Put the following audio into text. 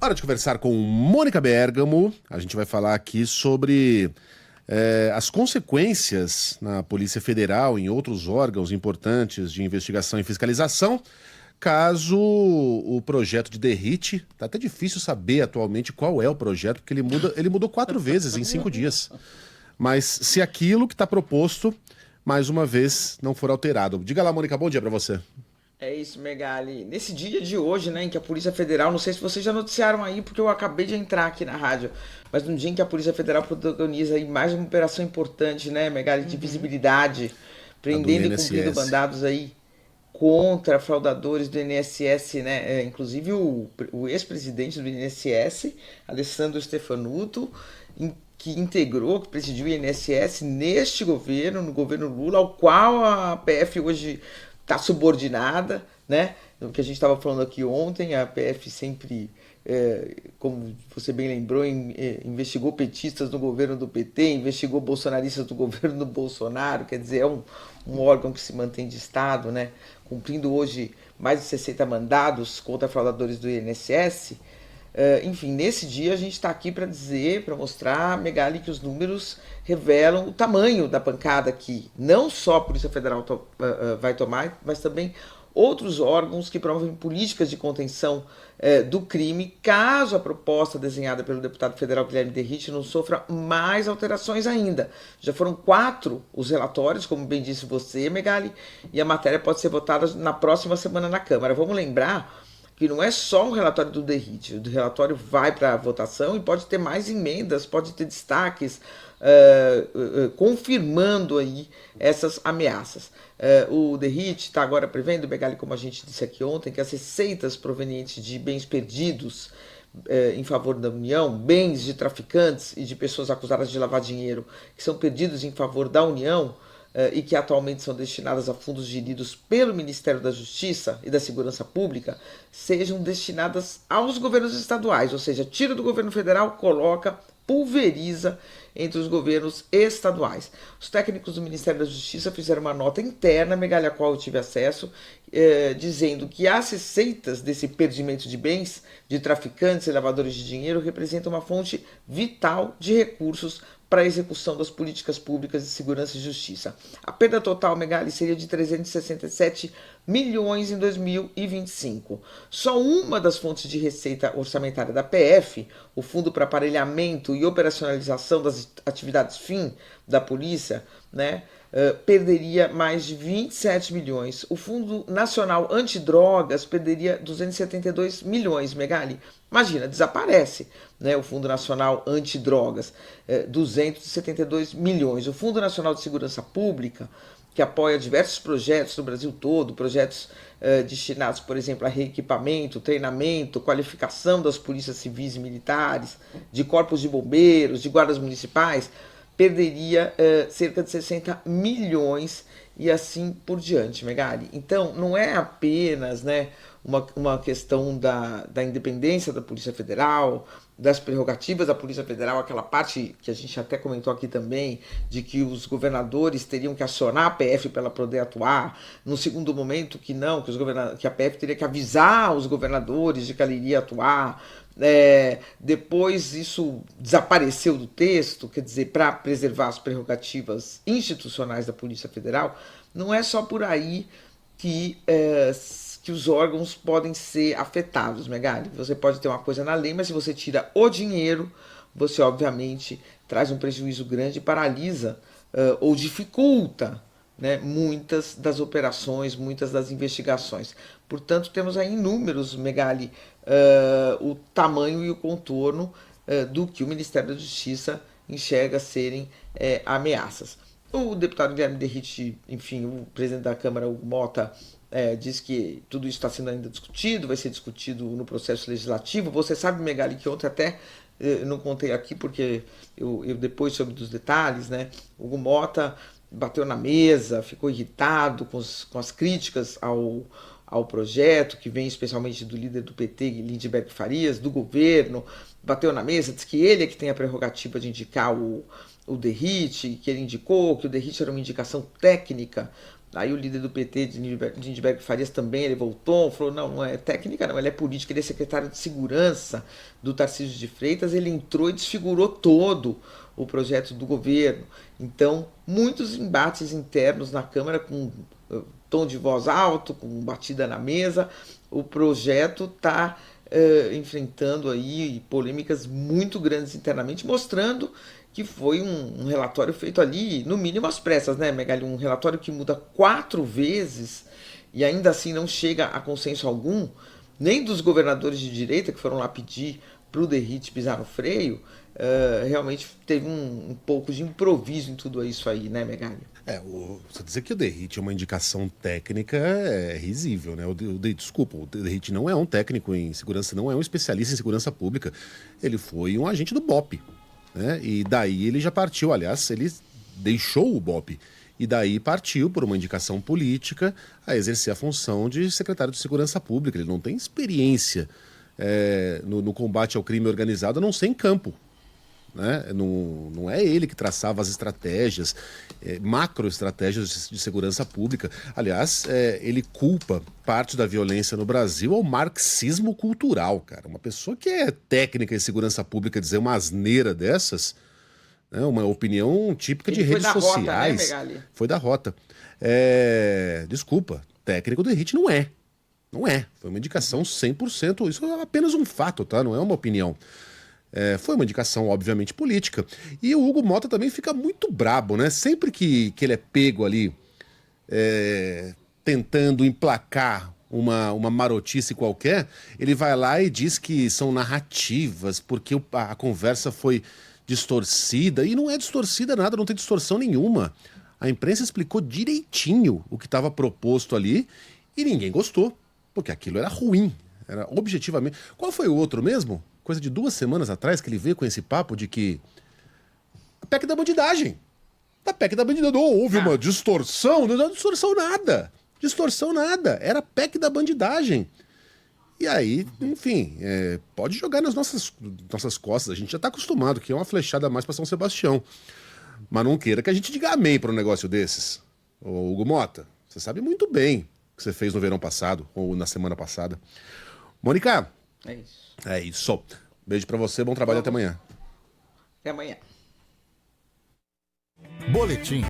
Hora de conversar com Mônica Bergamo. A gente vai falar aqui sobre as consequências na Polícia Federal e em outros órgãos importantes de investigação e fiscalização, caso o projeto de derrite. Tá até difícil saber atualmente qual é o projeto, porque ele mudou 4 vezes em 5 dias. Mas se aquilo que está proposto, mais uma vez, não for alterado. Diga lá, Mônica, bom dia para você. É isso, Megali. Nesse dia de hoje, né, em que a Polícia Federal, não sei se vocês já noticiaram aí, porque eu acabei de entrar aqui na rádio, mas no dia em que a Polícia Federal protagoniza aí mais uma operação importante, né, Megali, de visibilidade, A do prendendo e cumprindo INSS. mandados aí contra fraudadores do INSS, né? Inclusive o ex-presidente do INSS, Alessandro Stefanuto, que integrou, que presidiu o INSS neste governo, no governo Lula, ao qual a PF hoje está subordinada, né? O que a gente estava falando aqui ontem, a PF sempre, como você bem lembrou, investigou petistas no governo do PT, investigou bolsonaristas do governo do Bolsonaro, quer dizer, é um órgão que se mantém de Estado, né? Cumprindo hoje mais de 60 mandados contra fraudadores do INSS. Enfim, nesse dia a gente está aqui para dizer, para mostrar, Megali, que os números revelam o tamanho da pancada que não só a Polícia Federal vai tomar, mas também outros órgãos que promovem políticas de contenção do crime, caso a proposta desenhada pelo deputado federal Guilherme Derrite não sofra mais alterações ainda. Já foram 4 os relatórios, como bem disse você, Megali, e a matéria pode ser votada na próxima semana na Câmara. Vamos lembrar que não é só um relatório do Derrite, o relatório vai para a votação e pode ter mais emendas, pode ter destaques, confirmando aí essas ameaças. O Derrite está agora prevendo, Begali, como a gente disse aqui ontem, que as receitas provenientes de bens perdidos em favor da União, bens de traficantes e de pessoas acusadas de lavar dinheiro, que são perdidos em favor da União, e que atualmente são destinadas a fundos geridos pelo Ministério da Justiça e da Segurança Pública, sejam destinadas aos governos estaduais, ou seja, tira do governo federal, coloca, pulveriza entre os governos estaduais. Os técnicos do Ministério da Justiça fizeram uma nota interna, Megalha, a qual eu tive acesso, dizendo que as receitas desse perdimento de bens de traficantes e lavadores de dinheiro representam uma fonte vital de recursos para a execução das políticas públicas de segurança e justiça. A perda total, Megali, seria de 367 milhões em 2025. Só uma das fontes de receita orçamentária da PF, o Fundo para Aparelhamento e Operacionalização das Atividades FIM da Polícia, né, perderia mais de 27 milhões. O Fundo Nacional Antidrogas perderia 272 milhões, Megali. Imagina, desaparece, né, o Fundo Nacional Antidrogas, 272 milhões. O Fundo Nacional de Segurança Pública, que apoia diversos projetos no Brasil todo, projetos destinados, por exemplo, a reequipamento, treinamento, qualificação das polícias civis e militares, de corpos de bombeiros, de guardas municipais, perderia cerca de 60 milhões e assim por diante, Megali. Então, não é apenas, né, uma questão da independência da Polícia Federal, das prerrogativas da Polícia Federal, aquela parte que a gente até comentou aqui também, de que os governadores teriam que acionar a PF para ela poder atuar, no segundo momento que não, que a PF teria que avisar os governadores de que ela iria atuar. Depois isso desapareceu do texto, quer dizer, para preservar as prerrogativas institucionais da Polícia Federal. Não é só por aí que os órgãos podem ser afetados, Megali. Você pode ter uma coisa na lei, mas se você tira o dinheiro, você obviamente traz um prejuízo grande e paralisa ou dificulta, né, muitas das operações, muitas das investigações. Portanto, temos aí inúmeros, Megali, o tamanho e o contorno do que o Ministério da Justiça enxerga serem ameaças. O deputado Guilherme Derrite, enfim, o presidente da Câmara, o Mota, diz que tudo isso está sendo ainda discutido, vai ser discutido no processo legislativo. Você sabe, Megali, que ontem até não contei aqui porque eu depois soube dos detalhes, né? O Mota bateu na mesa, ficou irritado com as críticas ao projeto, que vem especialmente do líder do PT, Lindbergh Farias, do governo, bateu na mesa, diz que ele é que tem a prerrogativa de indicar o Derrite, que ele indicou, que o Derrite era uma indicação técnica Aí o líder do PT, Lindbergh Farias, também ele voltou, falou, não é técnica não, ele é política, ele é secretário de segurança do Tarcísio de Freitas, ele entrou e desfigurou todo o projeto do governo. Então, muitos embates internos na Câmara com tom de voz alto, com batida na mesa. O projeto está enfrentando aí polêmicas muito grandes internamente, mostrando que foi um relatório feito ali, no mínimo às pressas, né, Megali? Um relatório que muda 4 vezes e ainda assim não chega a consenso algum, nem dos governadores de direita que foram lá pedir para o Derrite pisar no freio. Realmente teve um pouco de improviso em tudo isso aí, né, Megali? Você dizer que o Derrite é uma indicação técnica é risível, né? Desculpa, o Derrite não é um técnico em segurança, não é um especialista em segurança pública. Ele foi um agente do BOP, né? E daí ele já partiu, aliás, ele deixou o BOP. E daí partiu, por uma indicação política, a exercer a função de secretário de Segurança Pública. Ele não tem experiência no combate ao crime organizado, a não ser em campo. Né? Não é ele que traçava as estratégias, macroestratégias de segurança pública. Aliás, ele culpa parte da violência no Brasil ao marxismo cultural, cara. Uma pessoa que é técnica em segurança pública dizer uma asneira dessas, né? Uma opinião típica de redes sociais. Rota, né, foi da rota. Desculpa, técnico do Derrite não é. Não é. Foi uma indicação 100%. Isso é apenas um fato, tá? Não é uma opinião. Foi uma indicação, obviamente, política. E o Hugo Mota também fica muito brabo, né? Sempre que ele é pego ali tentando emplacar uma marotice qualquer, ele vai lá e diz que são narrativas, porque a conversa foi distorcida. E não é distorcida nada, não tem distorção nenhuma. A imprensa explicou direitinho o que estava proposto ali e ninguém gostou, porque aquilo era ruim. Era objetivamente... Qual foi o outro mesmo? Coisa de 2 semanas atrás que ele veio com esse papo de que a PEC da bandidagem. A PEC da bandidagem. Não houve uma distorção. Não distorção nada. Distorção nada. Era a PEC da bandidagem. E aí, enfim, pode jogar nas nossas costas. A gente já está acostumado, que é uma flechada a mais para São Sebastião. Mas não queira que a gente diga amém para um negócio desses. Ô, Hugo Mota, você sabe muito bem o que você fez no verão passado, ou na semana passada. Mônica. É isso. É isso. Beijo pra você, bom trabalho, até amanhã. Até amanhã. Boletim